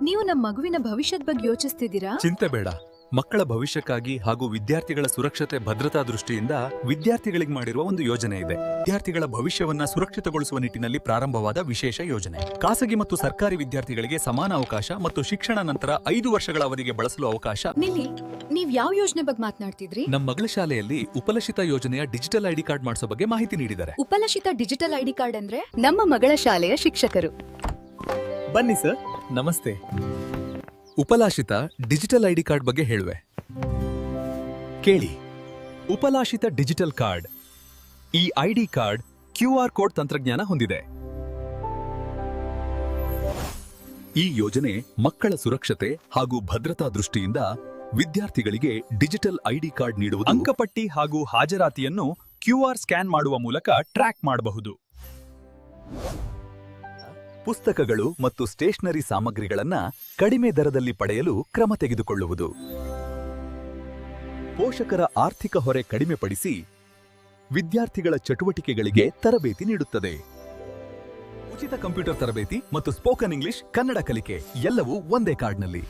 ನೀವು ನಮ್ಮ ಮಗುವಿನ ಭವಿಷ್ಯದ ಬಗ್ಗೆ ಯೋಚಿಸ್ತಿದ್ದೀರಾ? ಚಿಂತೆ ಬೇಡ. ಮಕ್ಕಳ ಭವಿಷ್ಯಕ್ಕಾಗಿ ಹಾಗೂ ವಿದ್ಯಾರ್ಥಿಗಳ ಸುರಕ್ಷತೆ ಭದ್ರತಾ ದೃಷ್ಟಿಯಿಂದ ವಿದ್ಯಾರ್ಥಿಗಳಿಗೆ ಮಾಡಿರುವ ಒಂದು ಯೋಜನೆ ಇದೆ. ವಿದ್ಯಾರ್ಥಿಗಳ ಭವಿಷ್ಯವನ್ನ ಸುರಕ್ಷಿತಗೊಳಿಸುವ ನಿಟ್ಟಿನಲ್ಲಿ ಪ್ರಾರಂಭವಾದ ವಿಶೇಷ ಯೋಜನೆ. ಖಾಸಗಿ ಮತ್ತು ಸರ್ಕಾರಿ ವಿದ್ಯಾರ್ಥಿಗಳಿಗೆ ಸಮಾನ ಅವಕಾಶ ಮತ್ತು ಶಿಕ್ಷಣ ನಂತರ 5 ವರ್ಷಗಳ ಅವಧಿಗೆ ಬಳಸಲು ಅವಕಾಶ. ನೀವ್ ಯಾವ ಯೋಜನೆ ಬಗ್ಗೆ ಮಾತನಾಡ್ತಿದ್ರಿ? ನಮ್ಮ ಮಗಳ ಶಾಲೆಯಲ್ಲಿ ಉಪಲಶಿತ ಯೋಜನೆಯ ಡಿಜಿಟಲ್ ಐಡಿ ಕಾರ್ಡ್ ಮಾಡಿಸೋ ಬಗ್ಗೆ ಮಾಹಿತಿ ನೀಡಿದ್ದಾರೆ. ಉಪಲಶಿತ ಡಿಜಿಟಲ್ ಐಡಿ ಕಾರ್ಡ್ ಅಂದ್ರೆ ನಮ್ಮ ಮಗಳ ಶಾಲೆಯ ಶಿಕ್ಷಕರು. ಬನ್ನಿ ಸರ್, ನಮಸ್ತೆ. ಉಪಲಾಶಿತ ಡಿಜಿಟಲ್ ಐಡಿ ಕಾರ್ಡ್ ಬಗ್ಗೆ ಹೇಳುವೆ ಕೇಳಿ. ಉಪಲಾಶಿತ ಡಿಜಿಟಲ್ ಕಾರ್ಡ್. ಈ ಐಡಿ ಕಾರ್ಡ್ QR ಕೋಡ್ ತಂತ್ರಜ್ಞಾನ ಹೊಂದಿದೆ. ಈ ಯೋಜನೆ ಮಕ್ಕಳ ಸುರಕ್ಷತೆ ಹಾಗೂ ಭದ್ರತಾ ದೃಷ್ಟಿಯಿಂದ ವಿದ್ಯಾರ್ಥಿಗಳಿಗೆ ಡಿಜಿಟಲ್ ಐಡಿ ಕಾರ್ಡ್ ನೀಡುವುದು. ಅಂಕಪಟ್ಟಿ ಹಾಗೂ ಹಾಜರಾತಿಯನ್ನು QR ಸ್ಕ್ಯಾನ್ ಮಾಡುವ ಮೂಲಕ ಟ್ರ್ಯಾಕ್ ಮಾಡಬಹುದು. ಪುಸ್ತಕಗಳು ಮತ್ತು ಸ್ಟೇಷನರಿ ಸಾಮಗ್ರಿಗಳನ್ನ ಕಡಿಮೆ ದರದಲ್ಲಿ ಪಡೆಯಲು ಕ್ರಮ ತೆಗೆದುಕೊಳ್ಳುವುದು. ಪೋಷಕರ ಆರ್ಥಿಕ ಹೊರೆ ಕಡಿಮೆಪಡಿಸಿ ವಿದ್ಯಾರ್ಥಿಗಳ ಚಟುವಟಿಕೆಗಳಿಗೆ ತರಬೇತಿ ನೀಡುತ್ತದೆ. ಉಚಿತ ಕಂಪ್ಯೂಟರ್ ತರಬೇತಿ ಮತ್ತು ಸ್ಪೋಕನ್ ಇಂಗ್ಲಿಷ್, ಕನ್ನಡ ಕಲಿಕೆ ಎಲ್ಲವೂ ಒಂದೇ ಕಾರ್ಡ್ನಲ್ಲಿ.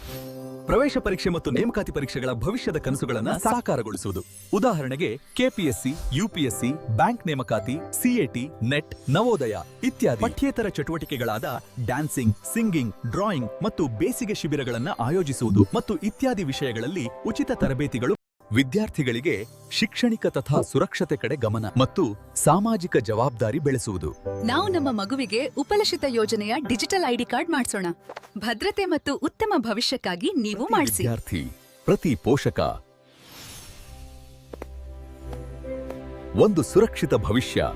ಪ್ರವೇಶ ಪರೀಕ್ಷೆ ಮತ್ತು ನೇಮಕಾತಿ ಪರೀಕ್ಷೆಗಳ ಭವಿಷ್ಯದ ಕನಸುಗಳನ್ನು ಸಾಕಾರಗೊಳಿಸುವುದು. ಉದಾಹರಣೆಗೆ KPSC, UPSC, ಬ್ಯಾಂಕ್ ನೇಮಕಾತಿ, CAT, ನೆಟ್, ನವೋದಯ ಇತ್ಯಾದಿ. ಪಠ್ಯೇತರ ಚಟುವಟಿಕೆಗಳಾದ ಡ್ಯಾನ್ಸಿಂಗ್, ಸಿಂಗಿಂಗ್, ಡ್ರಾಯಿಂಗ್ ಮತ್ತು ಬೇಸಿಗೆ ಶಿಬಿರಗಳನ್ನು ಆಯೋಜಿಸುವುದು ಮತ್ತು ಇತ್ಯಾದಿ ವಿಷಯಗಳಲ್ಲಿ ಉಚಿತ ತರಬೇತಿಗಳು. ವಿದ್ಯಾರ್ಥಿಗಳಿಗೆ ಶಿಕ್ಷಣಿಕ ತಥಾ ಸುರಕ್ಷತೆ ಕಡೆ ಗಮನ ಮತ್ತು ಸಾಮಾಜಿಕ ಜವಾಬ್ದಾರಿ ಬೆಳೆಸುವುದು. ನಾವು ನಮ್ಮ ಮಗುವಿಗೆ ಉಪಲಶಿತ ಯೋಜನೆಯ ಡಿಜಿಟಲ್ ಐಡಿ ಕಾರ್ಡ್ ಮಾಡಿಸೋಣ. ಭದ್ರತೆ ಮತ್ತು ಉತ್ತಮ ಭವಿಷ್ಯಕ್ಕಾಗಿ ನೀವು ಮಾಡಿಸಿ. ವಿದ್ಯಾರ್ಥಿ, ಪ್ರತಿ ಪೋಷಕ. ಒಂದು ಸುರಕ್ಷಿತ ಭವಿಷ್ಯ.